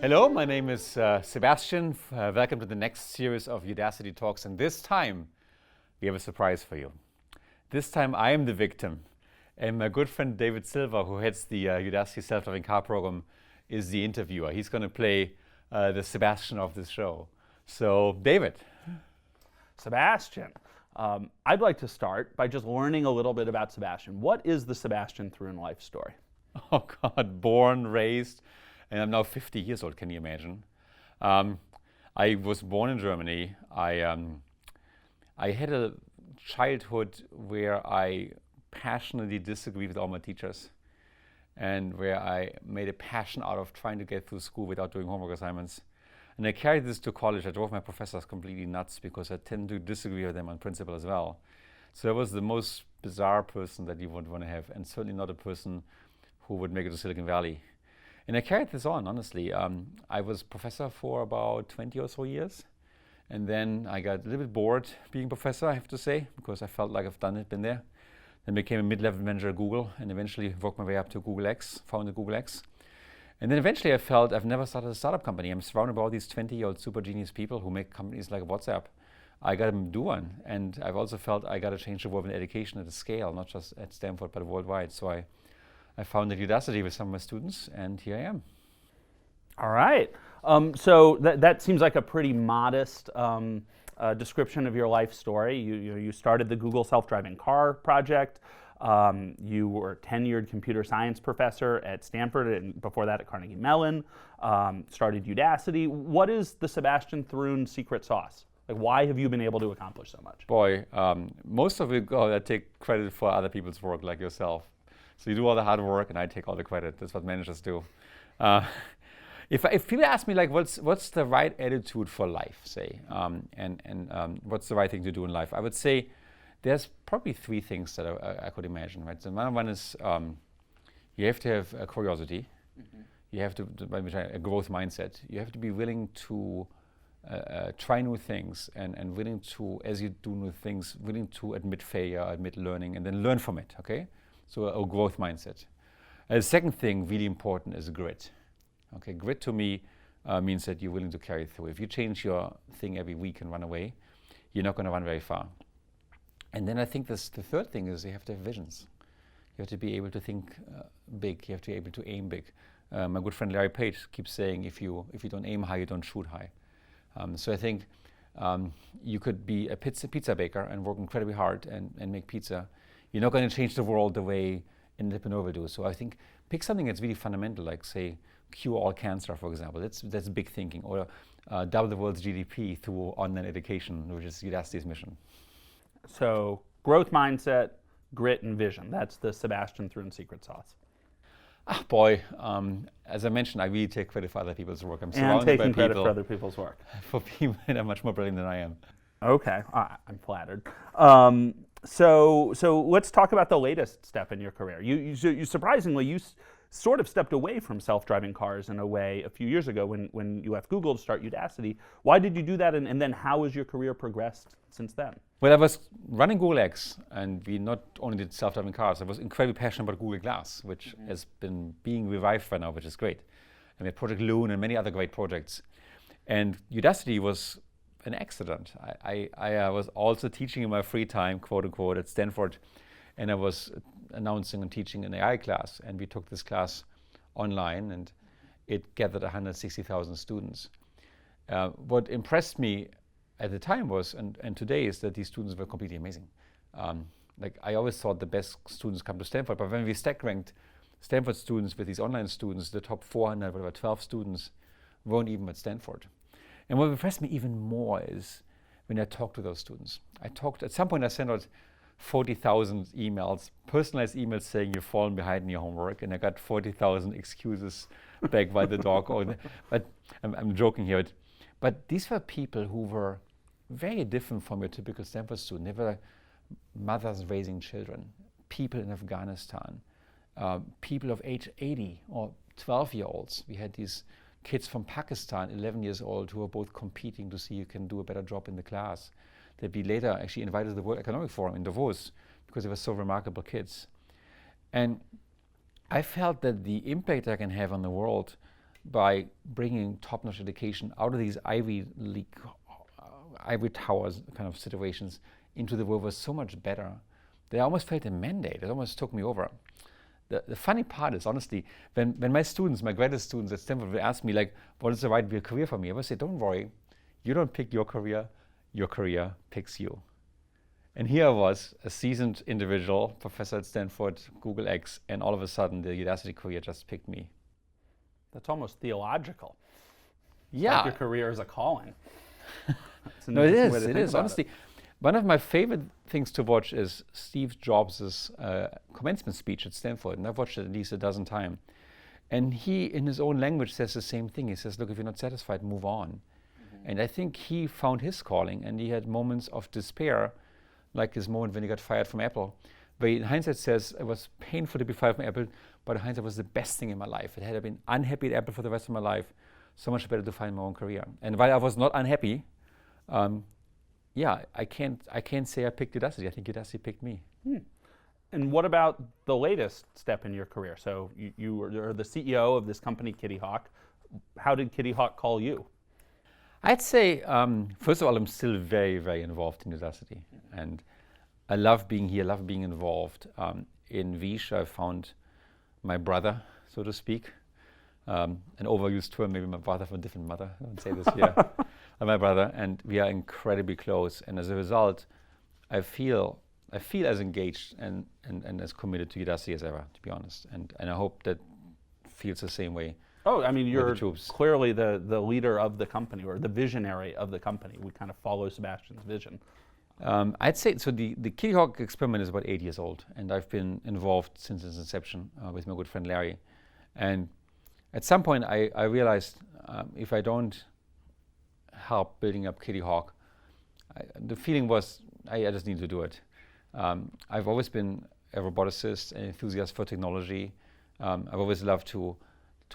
Hello, my name is Sebastian. Welcome to the next series of Udacity Talks, and this time we have a surprise for you. This time I am the victim, and my good friend David Silva, who heads the Udacity self-driving car program, is the interviewer. He's going to play the Sebastian of this show. So, David. Sebastian. I'd like to start by just learning a little bit about Sebastian. What is the Sebastian Thrun life story? Oh God, born, raised, and I'm now 50 years old, can you imagine? I was born in Germany. I had a childhood where I passionately disagreed with all my teachers and where I made a passion out of trying to get through school without doing homework assignments. And I carried this to college. I drove my professors completely nuts because I tend to disagree with them on principle as well. So I was the most bizarre person that you would want to have, and certainly not a person who would make it to Silicon Valley. And I carried this on, honestly. I was professor for about 20 or so years. And then I got a little bit bored being professor, I have to say, because I felt like I've done it, been there. Then became a mid-level manager at Google and eventually worked my way up to Google X, founded Google X. And then eventually I felt I've never started a startup company. I'm surrounded by all these 20-year-old super genius people who make companies like WhatsApp. I got to do one. And I've also felt I got to change the world in education at a scale, not just at Stanford, but worldwide. So I founded Udacity with some of my students, and here I am. All right. So that seems like a pretty modest description of your life story. You started the Google self-driving car project. You were a tenured computer science professor at Stanford and before that at Carnegie Mellon. Started Udacity. What is the Sebastian Thrun secret sauce? Like, why have you been able to accomplish so much? Boy, most of it, I take credit for other people's work like yourself. So you do all the hard work and I take all the credit. That's what managers do. If people ask me, like, what's the right attitude for life, say, and what's the right thing to do in life, I would say there's probably three things that I could imagine. Right. So one is you have to have a curiosity. Mm-hmm. You have to a growth mindset. You have to be willing to try new things and willing to, as you do new things, willing to admit failure, admit learning, and then learn from it. Okay. So a growth mindset. The second thing, really important, is grit. Okay, grit to me means that you're willing to carry through. If you change your thing every week and run away, you're not going to run very far. And then I think the third thing is you have to have visions. You have to be able to think big. You have to be able to aim big. My good friend Larry Page keeps saying, if you don't aim high, you don't shoot high. So I think you could be a pizza baker and work incredibly hard and make pizza. You're not going to change the world the way an entrepreneur will do. So I think pick something that's really fundamental, like, say, cure all cancer, for example. That's big thinking. Or double the world's GDP through online education, which is Udacity's mission. So growth mindset, grit, and vision. That's the Sebastian Thrun secret sauce. Boy, as I mentioned, I really take credit for other people's work. I'm surrounded by people. And taking credit for other people's work. For people that are much more brilliant than I am. Okay, I'm flattered. So let's talk about the latest step in your career. You surprisingly, sort of stepped away from self-driving cars in a way a few years ago when you left Google to start Udacity. Why did you do that, and then how has your career progressed since then? Well, I was running Google X, and we not only did self-driving cars, I was incredibly passionate about Google Glass, which has been being revived right now, which is great. And we had Project Loon and many other great projects. And Udacity was an accident. I was also teaching in my free time, quote unquote, at Stanford, and I was announcing and teaching an AI class, and we took this class online, and it gathered 160,000 students. What impressed me at the time was, and today, is that these students were completely amazing. Like, I always thought the best students come to Stanford, but when we stack ranked Stanford students with these online students, the top 400, whatever, 12 students weren't even at Stanford. And what impressed me even more is when I talked to those students. At some point I sent out 40,000 emails, personalized emails saying you've fallen behind in your homework, and I got 40,000 excuses back by the dog. But I'm joking here. But these were people who were very different from your typical Stanford student. They were mothers raising children, people in Afghanistan, people of age 80 or 12-year-olds. We had these kids from Pakistan, 11 years old, who were both competing to see who can do a better job in the class. They'd be later actually invited to the World Economic Forum in Davos because they were so remarkable kids. And I felt that the impact I can have on the world by bringing top-notch education out of these Ivy League, ivory towers kind of situations into the world was so much better that I almost felt a mandate. It almost took me over. The funny part is, honestly, when my students, my graduate students at Stanford would ask me, like, what is the right career for me? I would say, don't worry, you don't pick your career picks you. And here I was, a seasoned individual, professor at Stanford, Google X, and all of a sudden the Udacity career just picked me. That's almost theological. Yeah. Like your career is a calling. No, it is, honestly. One of my favorite things to watch is Steve Jobs' commencement speech at Stanford, and I've watched it at least a dozen times. And he, in his own language, says the same thing. He says, look, if you're not satisfied, move on. And I think he found his calling, and he had moments of despair, like his moment when he got fired from Apple, where in hindsight says, it was painful to be fired from Apple, but in hindsight it was the best thing in my life. Had I been unhappy at Apple for the rest of my life, so much better to find my own career. And while I was not unhappy, I can't say I picked Udacity. I think Udacity picked me. And what about the latest step in your career? So you were the CEO of this company, Kitty Hawk. How did Kitty Hawk call you? I'd say, first of all, I'm still very, very involved in Udacity. And I love being here, love being involved. In Vish, I found my brother, so to speak. An overused term, maybe my brother from a different mother. I don't say this here. My brother, and we are incredibly close. And as a result, I feel as engaged and as committed to Udacity as ever, to be honest. And I hope that feels the same way. Oh, I mean, you're clearly the leader of the company, or the visionary of the company. We kind of follow Sebastian's vision. I'd say, so the Kitty Hawk experiment is about 8 years old, and I've been involved since its inception with my good friend Larry. And at some point, I realized if I don't help building up Kitty Hawk, the feeling was I just need to do it. I've always been a roboticist, an enthusiast for technology. I've always loved to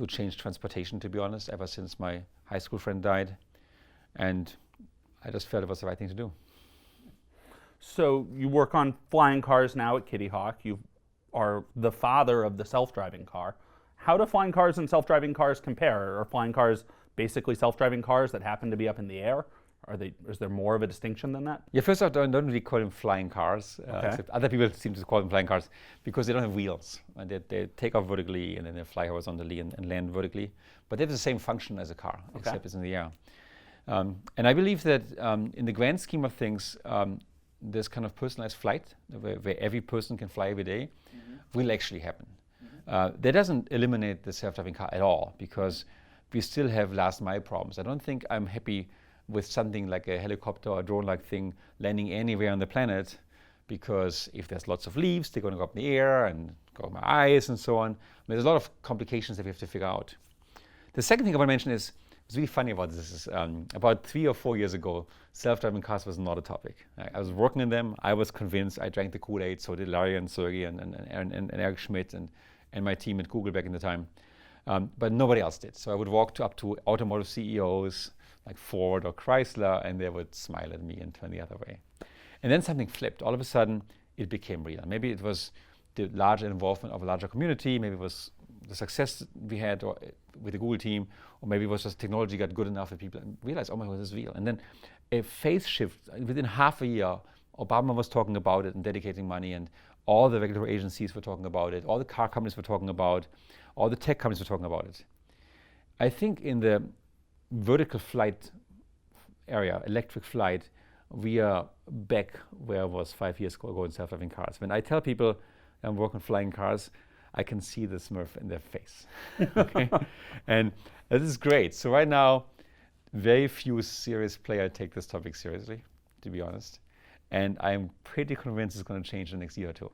change transportation, to be honest, ever since my high school friend died. And I just felt it was the right thing to do. So you work on flying cars now at Kitty Hawk. You are the father of the self-driving car. How do flying cars and self-driving cars compare? Are flying cars basically self-driving cars that happen to be up in the air? Is there more of a distinction than that? Yeah, first off, don't really call them flying cars. Okay. Except other people seem to call them flying cars because they don't have wheels. And they take off vertically and then they fly horizontally and land vertically. But they have the same function as a car, except it's in the air. And I believe that in the grand scheme of things, this kind of personalized flight, where every person can fly every day, will actually happen. That doesn't eliminate the self-driving car at all, because we still have last mile problems. I don't think I'm happy with something like a helicopter or drone-like thing landing anywhere on the planet, because if there's lots of leaves, they're going to go up in the air and go up my eyes and so on. I mean, there's a lot of complications that we have to figure out. The second thing I want to mention is, what's really funny about this is about 3 or 4 years ago, self-driving cars was not a topic. I was working in them. I was convinced. I drank the Kool-Aid. So did Larry and Sergey and Eric Schmidt and my team at Google back in the time. But nobody else did. So I would walk up to automotive CEOs like Ford or Chrysler, and they would smile at me and turn the other way. And then something flipped. All of a sudden, it became real. Maybe it was the larger involvement of a larger community. Maybe it was the success we had with the Google team, or maybe it was just technology got good enough that people realized, oh my God, this is real. And then a phase shift. Within half a year, Obama was talking about it and dedicating money, and all the regulatory agencies were talking about it, all the car companies were talking about, all the tech companies were talking about it. I think in the vertical flight area, electric flight, we are back where I was 5 years ago in self-driving cars. When I tell people I'm working on flying cars, I can see the smurf in their face. Okay? And this is great. So right now, very few serious players take this topic seriously, to be honest. And I'm pretty convinced it's going to change in the next year or two.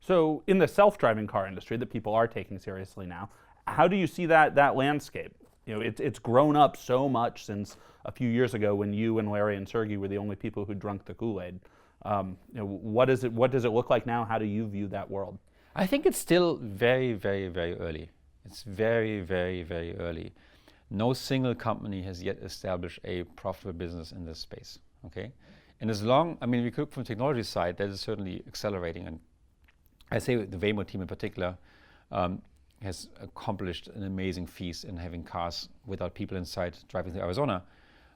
So in the self-driving car industry that people are taking seriously now, how do you see that landscape? You know, it's grown up so much since a few years ago when you and Larry and Sergey were the only people who drank the Kool-Aid. What does it look like now? How do you view that world? I think it's still very, very, very early. It's very, very, very early. No single company has yet established a profitable business in this space. Okay, and as long, I mean, we look from the technology side, that is certainly accelerating. And I say the Waymo team in particular, has accomplished an amazing feat in having cars without people inside driving to Arizona,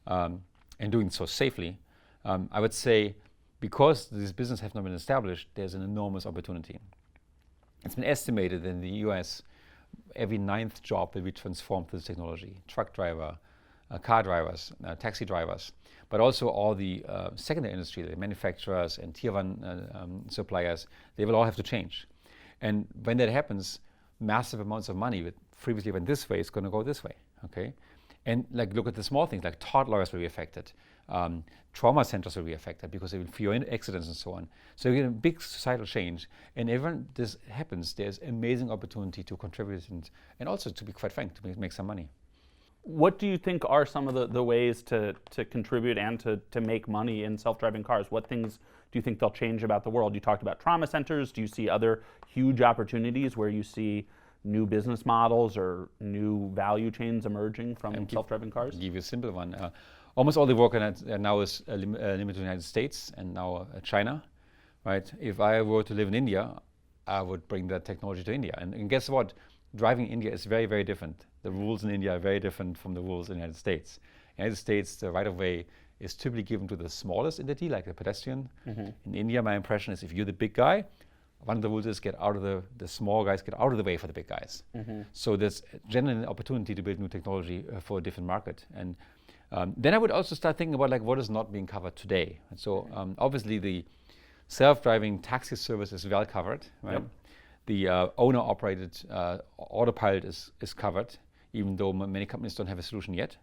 and doing so safely. I would say because this business has not been established, there's an enormous opportunity. It's been estimated that in the US, every 9th job will be transformed with technology. Truck driver, car drivers, taxi drivers, but also all the secondary industry, the manufacturers and tier 1 suppliers, they will all have to change. And when that happens, massive amounts of money that previously went this way is going to go this way, okay? And like look at the small things, like tort lawyers will be affected, trauma centers will be affected because they will fear accidents and so on. So you get a big societal change, and when this happens, there's amazing opportunity to contribute and also, to be quite frank, to make some money. What do you think are some of the ways to contribute and to make money in self-driving cars? What things do you think they'll change about the world? You talked about trauma centers. Do you see other huge opportunities where you see new business models or new value chains emerging from self-driving cars? I'll give you a simple one. Almost all the work now is limited to the United States and now China, right? If I were to live in India, I would bring that technology to India. And guess what? Driving in India is very, very different. The rules in India are very different from the rules in the United States. In the United States, the right-of-way is typically given to the smallest entity, like the pedestrian. In India, my impression is if you're the big guy, one of the rules is get out of the small guys get out of the way for the big guys. So there's generally an opportunity to build new technology for a different market. And then I would also start thinking about like what is not being covered today. And so obviously the self-driving taxi service is well covered, right? Yep. The owner-operated autopilot is covered, even though many companies don't have a solution yet.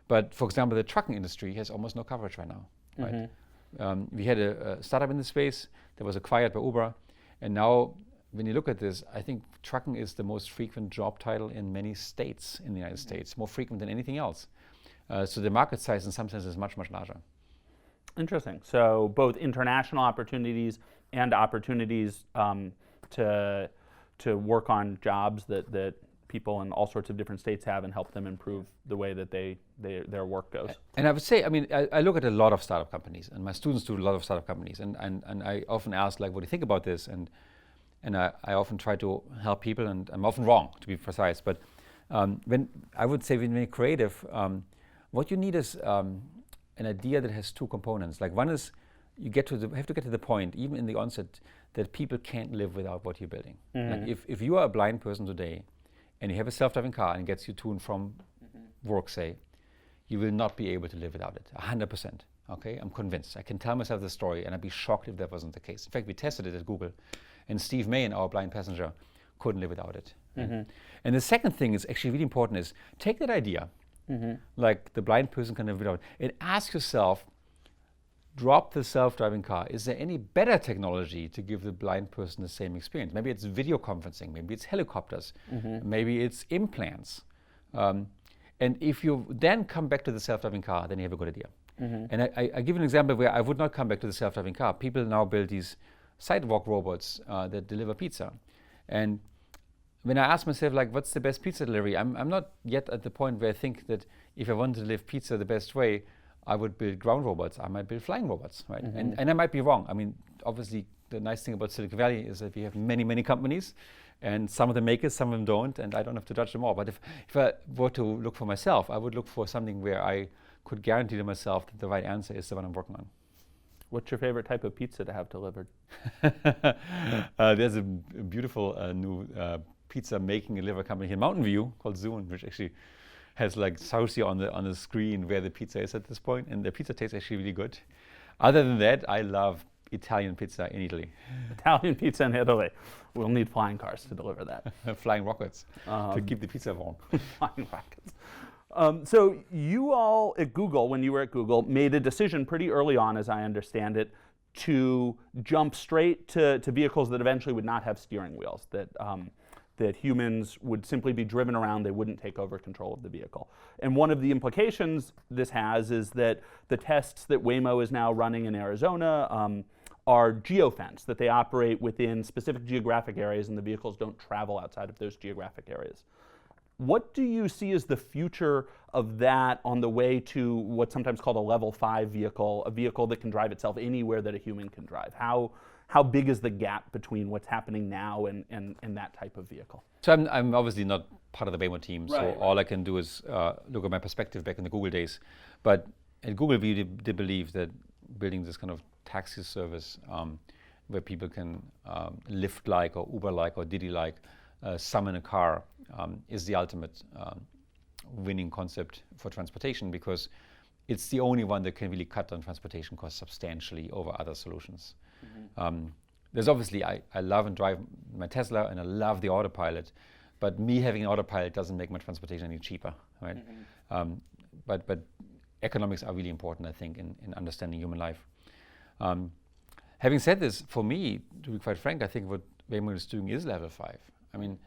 But for example, the trucking industry has almost no coverage right now. Right? We had a startup in the space that was acquired by Uber, and now when you look at this, I think trucking is the most frequent job title in many states in the United States, more frequent than anything else. So the market size in some sense is much, much larger. Interesting. So both international opportunities and opportunities to work on jobs that people in all sorts of different states have and help them improve the way that their work goes. And I would say, I mean, I look at a lot of startup companies, and my students do a lot of startup companies, and I often ask, like, what do you think about this? And I often try to help people, and I'm often wrong, to be precise. But when I would say when you're creative, what you need is an idea that has two components. Like one is you have to get to the point, even in the onset, that people can't live without what you're building. Like if you are a blind person today, and you have a self-driving car and gets you to and from work, say, you will not be able to live without it, 100%. Okay, I'm convinced. I can tell myself the story, and I'd be shocked if that wasn't the case. In fact, we tested it at Google, and Steve Main, our blind passenger, couldn't live without it. And the second thing is actually really important is take that idea, like the blind person can live without it, and ask yourself, drop the self-driving car. Is there any better technology to give the blind person the same experience? Maybe it's video conferencing, maybe it's helicopters, maybe it's implants. And if you then come back to the self-driving car, then you have a good idea. And I give an example where I would not come back to the self-driving car. People now build these sidewalk robots that deliver pizza. And when I ask myself, like, what's the best pizza delivery? I'm not yet at the point where I think that if I want to deliver pizza the best way, I would build ground robots. I might build flying robots, right? And I might be wrong. I mean, obviously, the nice thing about Silicon Valley is that we have many, many companies, and some of them make it, some of them don't, and I don't have to judge them all. But if I were to look for myself, I would look for something where I could guarantee to myself that the right answer is the one I'm working on. What's your favorite type of pizza to have delivered? There's a beautiful new pizza making and delivery company here in Mountain View called Zune, which actually has like Saucy on the screen where the pizza is at this point, and the pizza tastes actually really good. Other than that, I love Italian pizza in Italy. Italian pizza in Italy. We'll need flying cars to deliver that. Flying rockets to keep the pizza warm. Flying rockets. So you all at Google, when you were at Google, made a decision pretty early on, as I understand it, to jump straight to vehicles that eventually would not have steering wheels, that humans would simply be driven around, they wouldn't take over control of the vehicle. And one of the implications this has is that the tests that Waymo is now running in Arizona are geofenced, that they operate within specific geographic areas and the vehicles don't travel outside of those geographic areas. What do you see as the future of that on the way to what's sometimes called a level 5 vehicle, a vehicle that can drive itself anywhere that a human can drive? How big is the gap between what's happening now and that type of vehicle? So I'm obviously not part of the Waymo team, so Right. all I can do is look at my perspective back in the Google days. But at Google, we did believe that building this kind of taxi service where people can Lyft-like or Uber-like or Didi-like summon a car is the ultimate winning concept for transportation, because it's the only one that can really cut down transportation costs substantially over other solutions. There's obviously, I love and drive my Tesla, and I love the autopilot, but me having an autopilot doesn't make my transportation any cheaper, right? But economics are really important, I think, in understanding human life. Having said this, for me, to be quite frank, I think what Waymo is doing is level 5. I mean,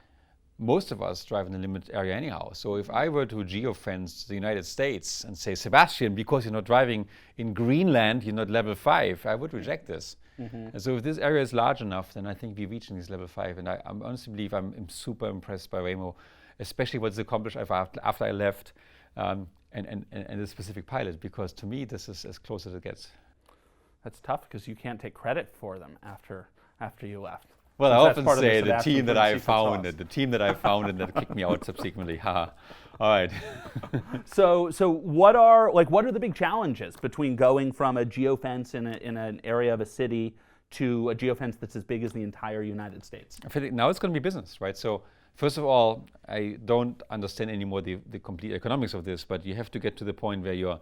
most of us drive in the limit area anyhow. So if I were to geofence the United States and say, Sebastian, because you're not driving in Greenland, you're not level 5, I would reject this. And so if this area is large enough, then I think we're reaching this level 5. And I honestly believe I'm super impressed by Waymo, especially what's accomplished after I left and the specific pilot, because to me, this is as close as it gets. That's tough because you can't take credit for them after you left. Well, Since I that's often part of the say the Sebastian team that Burnett I secret sauce. founded, that kicked me out subsequently. Haha. All right. So what are the big challenges between going from a geofence in an area of a city to a geofence that's as big as the entire United States? I think now it's going to be business, right? So first of all, I don't understand anymore the complete economics of this, but you have to get to the point where your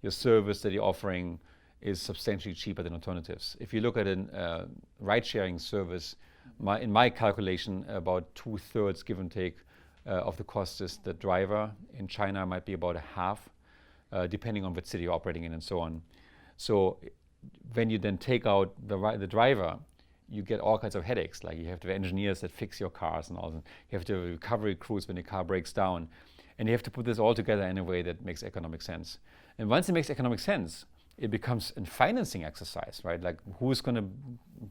service that you're offering is substantially cheaper than alternatives. If you look at a ride-sharing service, in my calculation, about 2/3, give and take, of the cost is the driver. In China, might be about a half, depending on which city you're operating in and so on. So when you then take out the driver, you get all kinds of headaches. Like you have to have engineers that fix your cars and all that. You have to have recovery crews when the car breaks down. And you have to put this all together in a way that makes economic sense. And once it makes economic sense, it becomes a financing exercise, right? Like who's going to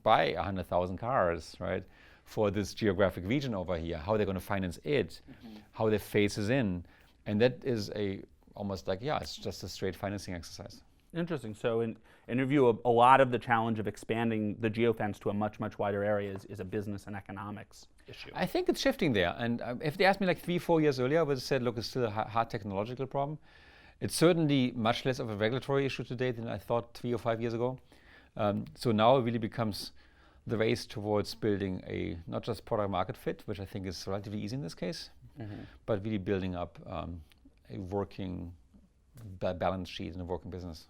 buy 100,000 cars, right, for this geographic region over here? How they're going to finance it? How they phases in? And that is almost like, it's just a straight financing exercise. Interesting. So in your view, a lot of the challenge of expanding the geofence to a much, much wider area is a business and economics issue. I think it's shifting there. And if they asked me like 3-4 years earlier, I would have said, look, it's still a hard technological problem. It's certainly much less of a regulatory issue today than I thought 3 or 5 years ago. So now it really becomes the race towards building a not just product market fit, which I think is relatively easy in this case, but really building up a working balance sheet and a working business.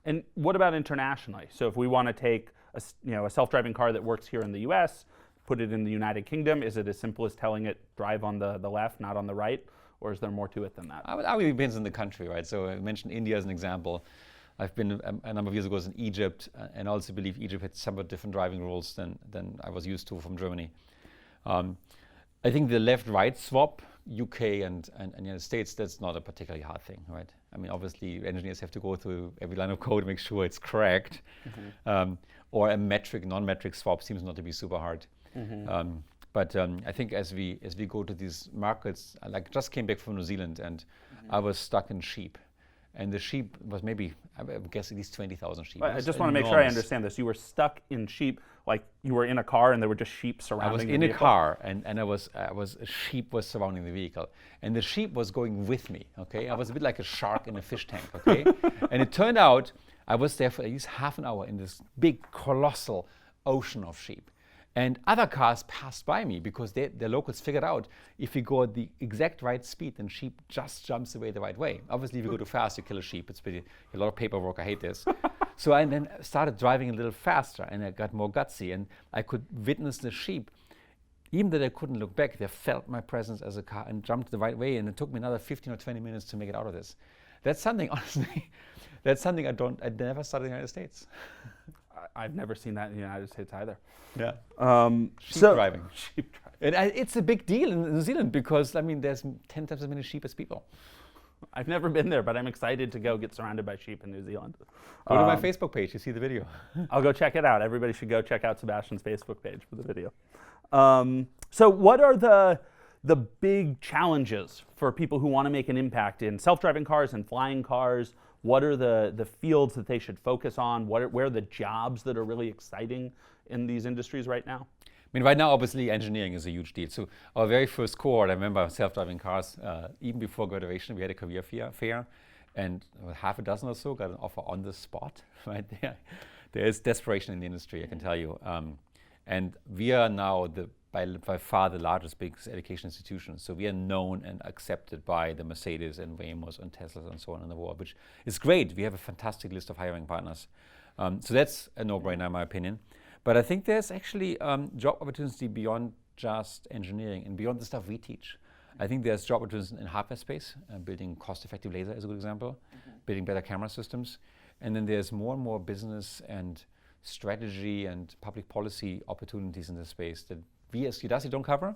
And what about internationally? So if we want to take a self-driving car that works here in the U.S., put it in the United Kingdom, is it as simple as telling it drive on the left, not on the right? Or is there more to it than that? I would depends on the country, right? So I mentioned India as an example. I've been a number of years ago in Egypt, and I also believe Egypt had somewhat different driving rules than I was used to from Germany. I think the left-right swap, UK and United States, that's not a particularly hard thing, right? I mean, obviously, engineers have to go through every line of code to make sure it's correct. Or a metric, non-metric swap seems not to be super hard. But I think as we go to these markets, I just came back from New Zealand, and I was stuck in sheep. And the sheep was maybe, I guess, at least 20,000 sheep. I just want to make sure I understand this. You were stuck in sheep, like you were in a car and there were just sheep surrounding the vehicle? I was in a car, and a sheep was surrounding the vehicle. And the sheep was going with me, okay? I was a bit like a shark in a fish tank, okay? And it turned out I was there for at least half an hour in this big, colossal ocean of sheep. And other cars passed by me because the locals figured out if you go at the exact right speed, then sheep just jumps away the right way. Obviously, if you go too fast, you kill a sheep. It's a lot of paperwork. I hate this. So I then started driving a little faster, and I got more gutsy, and I could witness the sheep. Even though I couldn't look back, they felt my presence as a car and jumped the right way, and it took me another 15 or 20 minutes to make it out of this. That's something, honestly, I never started in the United States. I've never seen that in the United States either. Yeah. Sheep driving. Sheep driving. And it's a big deal in New Zealand because, I mean, there's 10 times as many sheep as people. I've never been there, but I'm excited to go get surrounded by sheep in New Zealand. Go to my Facebook page, you see the video. I'll go check it out. Everybody should go check out Sebastian's Facebook page for the video. So what are the big challenges for people who want to make an impact in self-driving cars and flying cars? What are the fields that they should focus on? Where are the jobs that are really exciting in these industries right now? I mean, right now, obviously, engineering is a huge deal. So our very first cohort, I remember self-driving cars, even before graduation, we had a career fair, and half a dozen or so got an offer on the spot, right there. There is desperation in the industry, I can tell you. And we are now by far the largest biggest education institution. So we are known and accepted by the Mercedes and Waymos and Teslas and so on in the world, which is great. We have a fantastic list of hiring partners. So that's a no-brainer in my opinion. But I think there's actually job opportunity beyond just engineering and beyond the stuff we teach. I think there's job opportunities in hardware space, building cost-effective laser is a good example, building better camera systems. And then there's more and more business and strategy and public policy opportunities in this space that we as Udacity don't cover,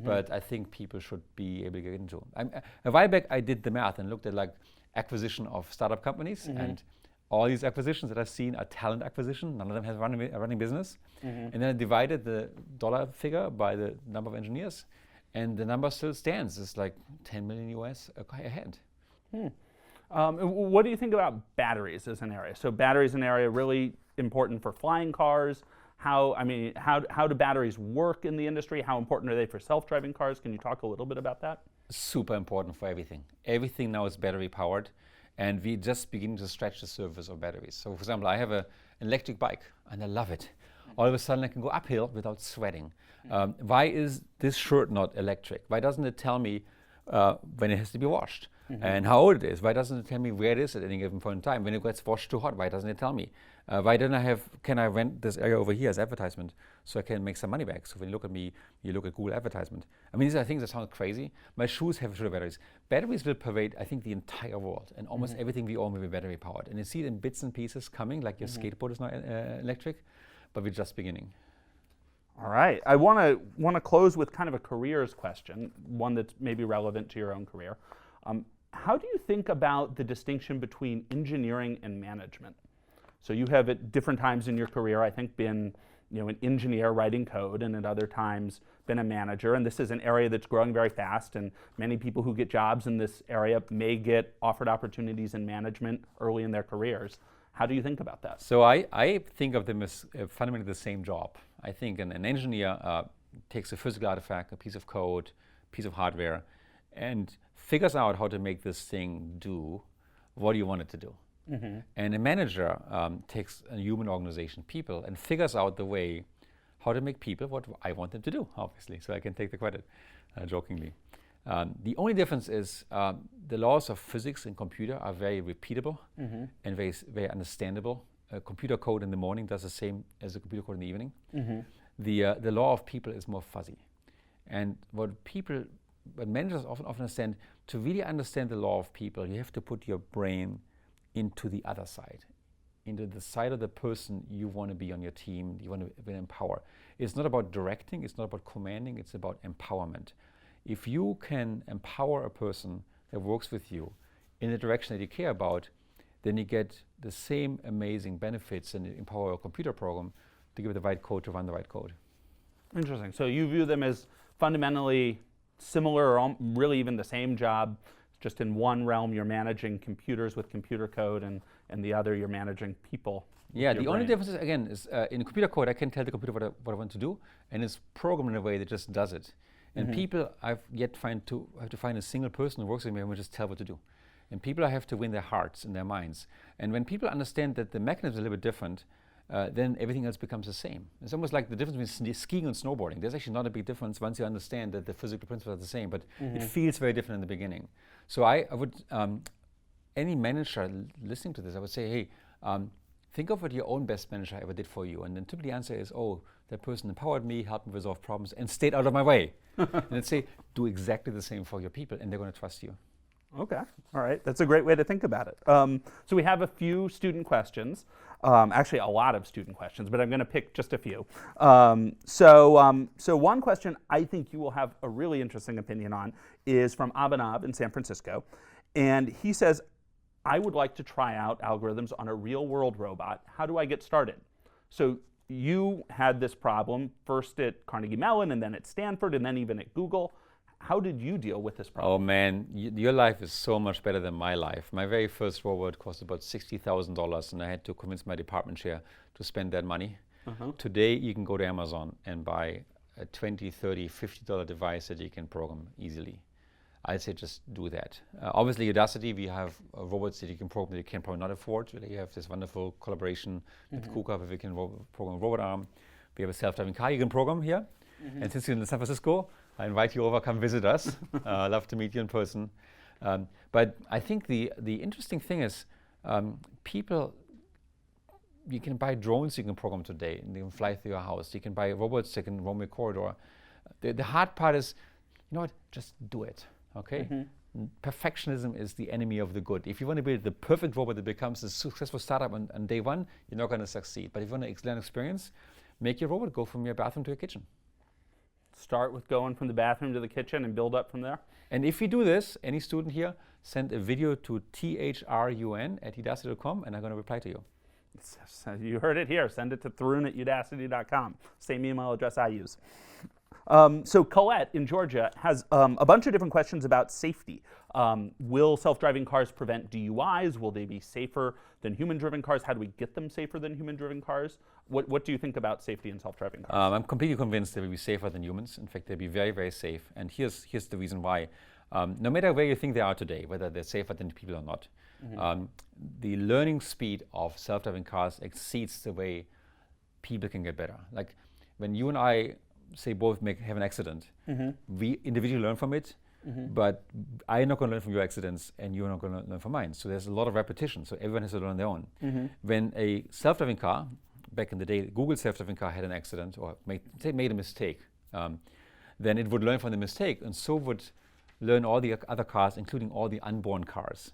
but I think people should be able to get into. A while back, I did the math and looked at like acquisition of startup companies, and all these acquisitions that I've seen are talent acquisition. None of them has a running business. And then I divided the dollar figure by the number of engineers, and the number still stands. It's like 10 million US ahead. What do you think about batteries as an area? So batteries an area really important for flying cars. How do batteries work in the industry? How important are they for self-driving cars? Can you talk a little bit about that? Super important for everything. Everything now is battery powered, and we just beginning to stretch the surface of batteries. So for example, I have an electric bike and I love it. All of a sudden I can go uphill without sweating. Why is this shirt not electric? Why doesn't it tell me when it has to be washed and how old it is? Why doesn't it tell me where it is at any given point in time? When it gets washed too hot, why doesn't it tell me? Why don't can I rent this area over here as advertisement so I can make some money back? So when you look at me, you look at Google advertisement. I mean, these are things that sound crazy. My shoes have sugar batteries. Batteries will pervade, I think, the entire world, and almost everything we own will be battery powered. And you see it in bits and pieces coming, like your skateboard is now electric, but we're just beginning. All right. I want to close with kind of a careers question, one that's maybe relevant to your own career. How do you think about the distinction between engineering and management? So you have at different times in your career, I think, been an engineer writing code, and at other times been a manager. And this is an area that's growing very fast, and many people who get jobs in this area may get offered opportunities in management early in their careers. How do you think about that? So I think of them as fundamentally the same job. I think an engineer takes a physical artifact, a piece of code, piece of hardware, and figures out how to make this thing do what you want it to do. And a manager takes a human organization, people, and figures out the way how to make people what I want them to do, obviously, so I can take the credit, jokingly. The only difference is the laws of physics and computer are very repeatable and very understandable. Computer code in the morning does the same as the computer code in the evening. The law of people is more fuzzy. And what managers often understand, to really understand the law of people, you have to put your brain into the other side, into the side of the person you want to be on your team, you want to empower. It's not about directing, it's not about commanding, it's about empowerment. If you can empower a person that works with you in the direction that you care about, then you get the same amazing benefits and empower a computer program to give it the right code to run the right code. Interesting. So you view them as fundamentally similar or really even the same job. Just in one realm, you're managing computers with computer code, and the other, you're managing people. Yeah, the only difference is, again, is in computer code, I can tell the computer what I want to do, and it's programmed in a way that just does it. And people, I've yet have to find a single person who works with me and will just tell what to do. And people, I have to win their hearts and their minds. And when people understand that the mechanism is a little bit different, then everything else becomes the same. It's almost like the difference between skiing and snowboarding. There's actually not a big difference once you understand that the physical principles are the same, but it feels very different in the beginning. So I would, any manager listening to this, I would say, hey, think of what your own best manager ever did for you. And then typically the answer is, oh, that person empowered me, helped me resolve problems, and stayed out of my way. And then say, do exactly the same for your people, and they're going to trust you. Okay, all right, that's a great way to think about it. So we have a few student questions, actually a lot of student questions, but I'm going to pick just a few. So one question I think you will have a really interesting opinion on is from Abhinav in San Francisco, and he says, I would like to try out algorithms on a real-world robot. How do I get started? So you had this problem first at Carnegie Mellon, and then at Stanford, and then even at Google. How did you deal with this problem? Oh man, your life is so much better than my life. My very first robot cost about $60,000 and I had to convince my department chair to spend that money. Today you can go to Amazon and buy a $20, $30, $50 device that you can program easily. I'd say just do that. Obviously Udacity, we have robots that you can program that you can probably not afford. You have this wonderful collaboration with KUKA where we can program robot arm. We have a self-driving car you can program here. And since you're in San Francisco, I invite you over, come visit us. Love to meet you in person. But I think the interesting thing is people, you can buy drones you can program today and they can fly through your house. You can buy robots that can roam your corridor. The hard part is, you know what, just do it, okay? Perfectionism is the enemy of the good. If you want to build the perfect robot that becomes a successful startup on day one, you're not going to succeed. But if you want to learn experience, make your robot go from your bathroom to your kitchen. Start with going from the bathroom to the kitchen and build up from there? And if you do this, any student here, send a video to thrun@udacity.com and I'm going to reply to you. So you heard it here. Send it to thrun@udacity.com. Same email address I use. So Colette in Georgia has a bunch of different questions about safety. Will self-driving cars prevent DUIs? Will they be safer than human-driven cars? How do we get them safer than human-driven cars? What do you think about safety in self-driving cars? I'm completely convinced they will be safer than humans. In fact, they'll be very, very safe. And here's the reason why. No matter where you think they are today, whether they're safer than people or not, the learning speed of self-driving cars exceeds the way people can get better. Like when you and I say both have an accident, we individually learn from it, but I'm not going to learn from your accidents and you're not going to learn from mine. So there's a lot of repetition, so everyone has to learn on their own. When a self-driving car, back in the day, Google self-driving car had an accident or made a mistake, then it would learn from the mistake and so would learn all the other cars, including all the unborn cars.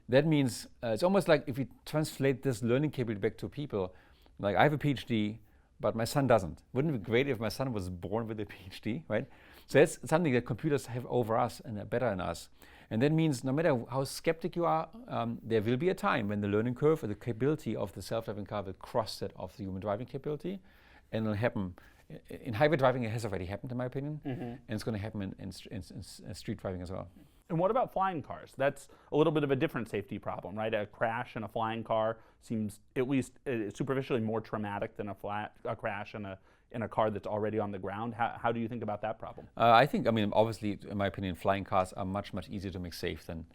That means it's almost like if we translate this learning capability back to people, like I have a PhD, but my son doesn't. Wouldn't it be great if my son was born with a PhD, right? So that's something that computers have over us and are better than us. And that means no matter how skeptic you are, there will be a time when the learning curve or the capability of the self-driving car will cross that of the human driving capability. And it'll happen. In highway driving, it has already happened, in my opinion. And it's going to happen in street driving as well. And what about flying cars? That's a little bit of a different safety problem, right? A crash in a flying car seems at least superficially more traumatic than a crash in a car that's already on the ground. How do you think about that problem? I mean, obviously, in my opinion, flying cars are much, much easier to make safe than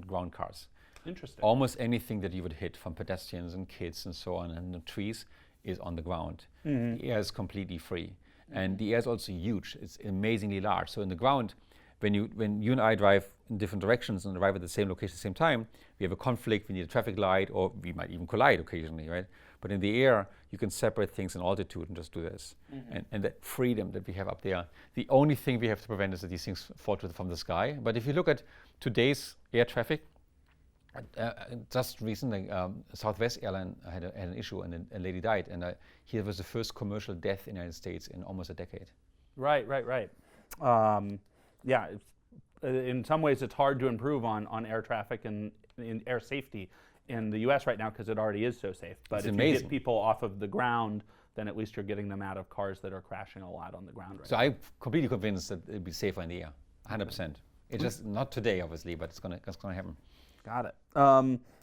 ground cars. Interesting. Almost anything that you would hit from pedestrians and kids and so on and the trees is on the ground. The air is completely free. And the air is also huge. It's amazingly large. So in the ground, when you and I drive in different directions and arrive at the same location at the same time, we have a conflict, we need a traffic light, or we might even collide occasionally, right? But in the air, you can separate things in altitude and just do this. And that freedom that we have up there, the only thing we have to prevent is that these things fall from the sky. But if you look at today's air traffic, just recently, Southwest Airline had an issue and a lady died. And here was the first commercial death in the United States in almost a decade. Right. Yeah, in some ways it's hard to improve on air traffic and in air safety in the US right now because it already is so safe. But it's if amazing. You get people off of the ground, then at least you're getting them out of cars that are crashing a lot on the ground right so now. I'm completely convinced that it'll be safer in the air, 100%. It's just not today, obviously, but it's gonna happen. Got it.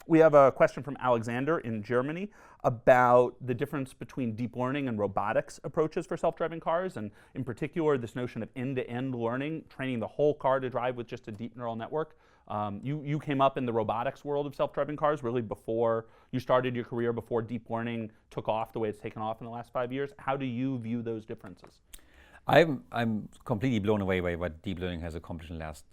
We have a question from Alexander in Germany about the difference between deep learning and robotics approaches for self-driving cars, and in particular, this notion of end-to-end learning, training the whole car to drive with just a deep neural network. You came up in the robotics world of self-driving cars really before you started your career, before deep learning took off the way it's taken off in the last 5 years. How do you view those differences? I'm completely blown away by what deep learning has accomplished in the last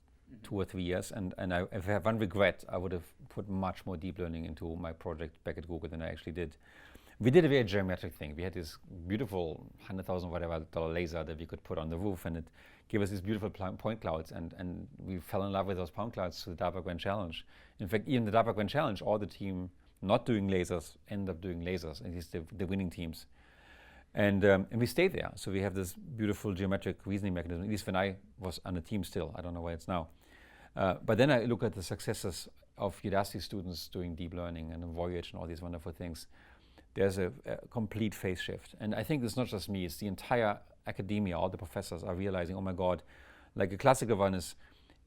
2 or 3 years, and if I have one regret, I would have put much more deep learning into my project back at Google than I actually did. We did a very geometric thing. We had this beautiful $100,000 whatever laser that we could put on the roof, and it gave us these beautiful point clouds, and we fell in love with those point clouds through the DARPA Grand Challenge. In fact, even the DARPA Grand Challenge, all the team not doing lasers end up doing lasers, at least the winning teams. And we stayed there. So we have this beautiful geometric reasoning mechanism, at least when I was on the team still. I don't know where it's now. But then I look at the successes of Udacity students doing deep learning and Voyage and all these wonderful things. There's a complete phase shift. And I think it's not just me, it's the entire academia, all the professors are realizing, oh my God, Like a classical one is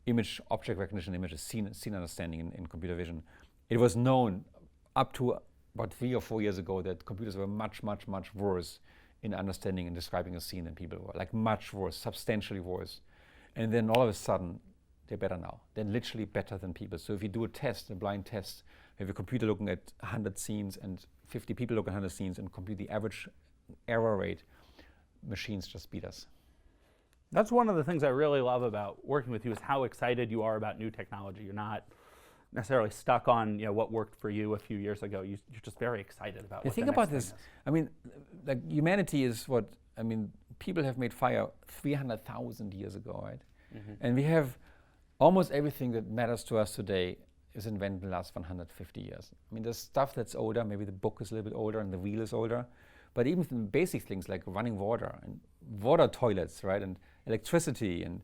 image object recognition, images, scene understanding in computer vision. It was known up to about 3 or 4 years ago that computers were much, much, much worse in understanding and describing a scene than people were, like much worse, substantially worse. And then all of a sudden, they're better now. They're literally better than people. So if you do a test, a blind test, you have a computer looking at 100 scenes and 50 people look at 100 scenes and compute the average error rate, machines just beat us. That's one of the things I really love about working with you is how excited you are about new technology. You're not necessarily stuck on what worked for you a few years ago. You're just very excited about what think the next about thing this. is. I mean, like humanity is people have made fire 300,000 years ago, right? Mm-hmm. And we have almost everything that matters to us today is invented in the last 150 years. I mean, there's stuff that's older, maybe the book is a little bit older and the wheel is older, but even the basic things like running water and water toilets, right? And electricity and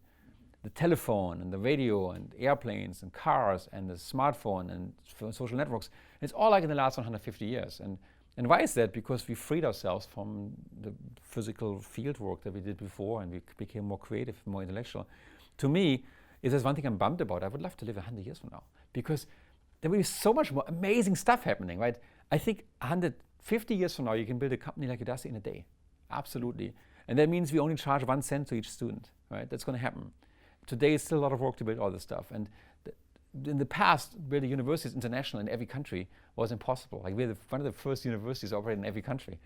the telephone and the radio and airplanes and cars and the smartphone and social networks. It's all like in the last 150 years. And why is that? Because we freed ourselves from the physical field work that we did before and we became more creative, more intellectual. To me, if there's one thing I'm bummed about, I would love to live 100 years from now because there will be so much more amazing stuff happening, right? I think 150 years from now, you can build a company like Udacity in a day. Absolutely. And that means we only charge 1 cent to each student, right? That's going to happen. Today, it's still a lot of work to build all this stuff. And in the past, building universities international in every country was impossible. Like we're one of the first universities operating in every country.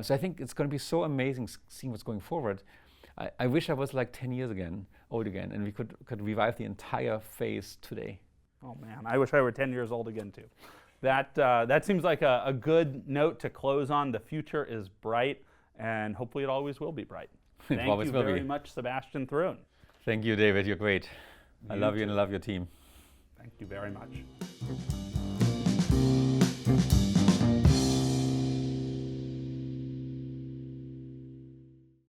So I think it's going to be so amazing seeing what's going forward. I wish I was like 10 years old again, and we could revive the entire phase today. Oh man, I wish I were 10 years old again too. That seems like a good note to close on. The future is bright, and hopefully it always will be bright. Thank you very much, Sebastian Thrun. Thank you, David. You're great. I love you and I love your team. Thank you very much.